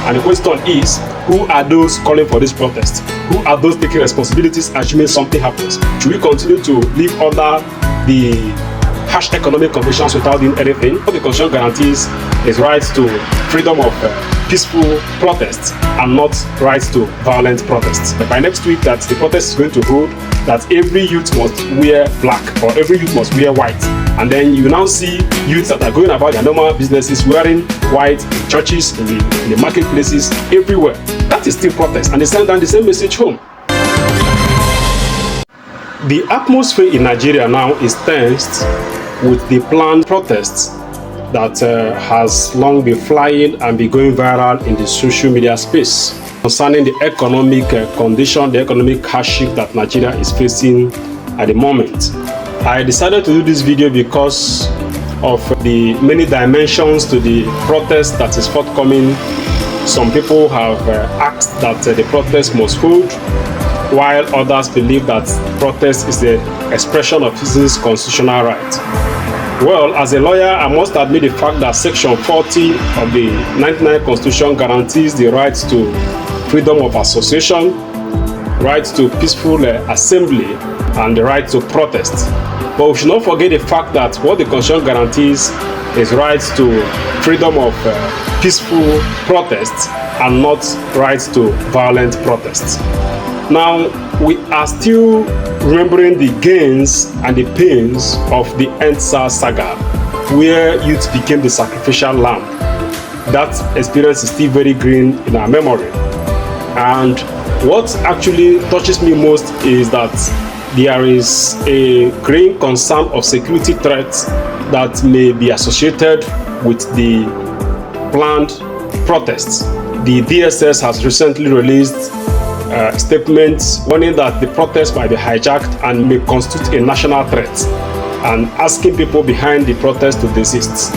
And the question is, who are those calling for this protest? Who are those taking responsibilities assuming something happens? Should we continue to live under the harsh economic conditions without doing anything? What the Constitution guarantees is rights to freedom of peaceful protests and not rights to violent protests. By next week that the protest is going to hold, that every youth must wear black or every youth must wear white. And then you now see youths that are going about their normal businesses wearing white in churches, in the marketplaces, everywhere. That is still protest, and they send down the same message home. The atmosphere in Nigeria now is tensed with the planned protests that has long been flying and been going viral in the social media space concerning the economic condition, the economic hardship that Nigeria is facing at the moment. I decided to do this video because of the many dimensions to the protest that is forthcoming. Some people have asked that the protest must hold, while others believe that protest is the expression of citizens' constitutional right. Well, as a lawyer, I must admit the fact that Section 40 of the 1999 Constitution guarantees the right to freedom of association, right to peaceful assembly, and the right to protest. But we should not forget the fact that what the Constitution guarantees is rights to freedom of peaceful protests and not rights to violent protests. Now, we are still remembering the gains and the pains of the EndSARS saga, where youth became the sacrificial lamb. That experience is still very green in our memory. And what actually touches me most is that there is a growing concern of security threats that may be associated with the planned protests. The DSS has recently released statements warning that the protest might be hijacked and may constitute a national threat, and asking people behind the protest to desist.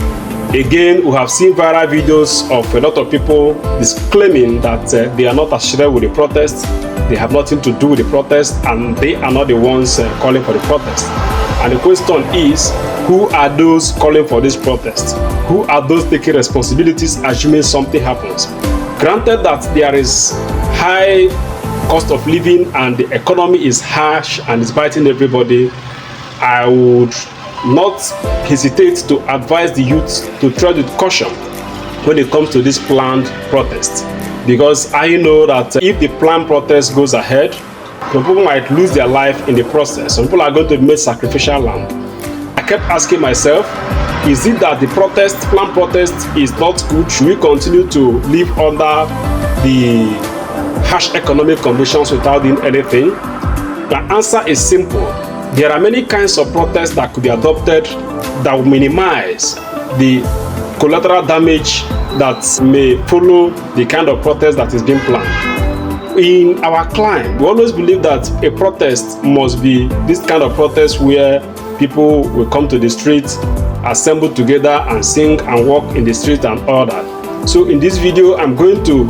Again, we have seen viral videos of a lot of people disclaiming that they are not associated with the protest, they have nothing to do with the protest, and they are not the ones calling for the protest. And the question is, who are those calling for this protest? Who are those taking responsibilities assuming something happens? Granted that there is high cost of living and the economy is harsh and is biting everybody, I would not hesitate to advise the youth to tread with caution when it comes to this planned protest, because I know that if the planned protest goes ahead, some people might lose their life in the process. Some people are going to be made sacrificial lamb. I kept asking myself, is it that the planned protest is not good? Should we continue to live under the harsh economic conditions without doing anything? The answer is simple. There are many kinds of protests that could be adopted that will minimize the collateral damage that may follow the kind of protest that is being planned. In our climb, we always believe that a protest must be this kind of protest where people will come to the street, assemble together and sing and walk in the street and all that. So in this video, I'm going to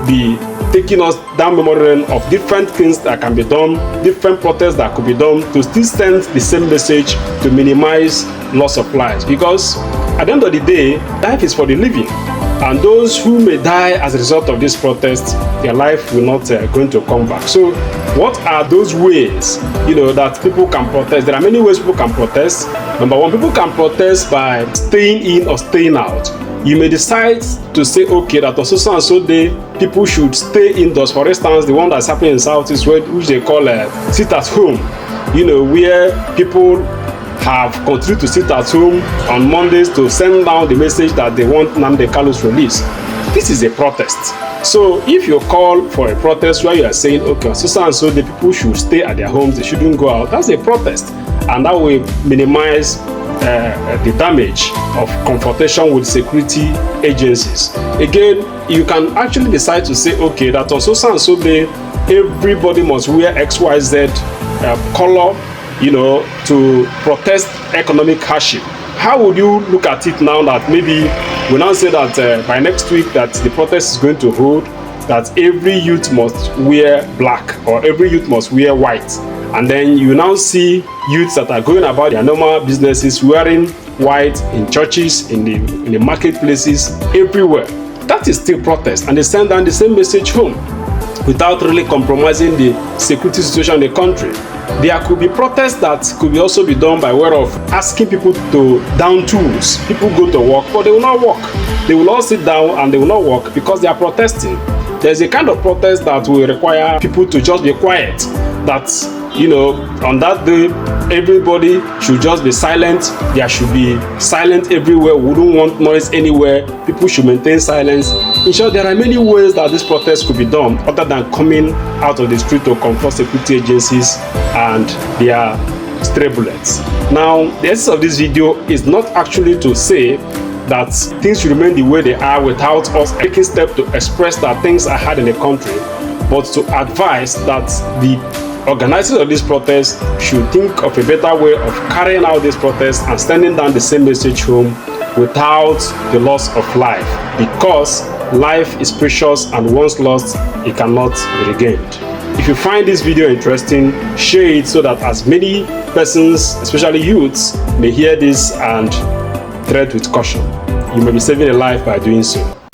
be taking us down memory lane of different things that can be done, different protests that could be done to still send the same message to minimize loss of lives. Because at the end of the day, life is for the living, and those who may die as a result of this protest, their life will not going to come back. So what are those ways, that people can protest? There are many ways people can protest. Number one, people can protest by staying in or staying out. You may decide to say, okay, that on so and so day, people should stay indoors. For instance, the one that's happening in South is which they call sit at home, where people have continued to sit at home on Mondays to send down the message that they want Nnamdi Kalu's release. This is a protest. So if you call for a protest where you are saying, okay, so and so the people should stay at their homes, they shouldn't go out, that's a protest. And that will minimize the damage of confrontation with security agencies. Again, you can actually decide to say, okay, that on so and so day, everybody must wear XYZ color, to protest economic hardship. How would you look at it now that maybe we now say that by next week that the protest is going to hold, that every youth must wear black or every youth must wear white, and then you now see youths that are going about their normal businesses wearing white in churches, in the marketplaces, everywhere. that is still protest, and they send down the same message home without really compromising the security situation in the country. There could be protests that could also be done by way of asking people to down tools. People go to work, but they will not work. They will all sit down and they will not work because they are protesting. There's a kind of protest that will require people to just be quiet. That, you know, on that day, everybody should just be silent. There should be silence everywhere. We don't want noise anywhere. People should maintain silence. In short, there are many ways that this protest could be done other than coming out of the street to confront security agencies and their stray bullets. Now, the essence of this video is not actually to say that things should remain the way they are without us taking steps to express that things are hard in the country, but to advise that the organizers of this protest should think of a better way of carrying out this protest and sending down the same message home without the loss of life, because life is precious and once lost, it cannot be regained. If you find this video interesting, share it so that as many persons, especially youths, may hear this and tread with caution. You may be saving a life by doing so.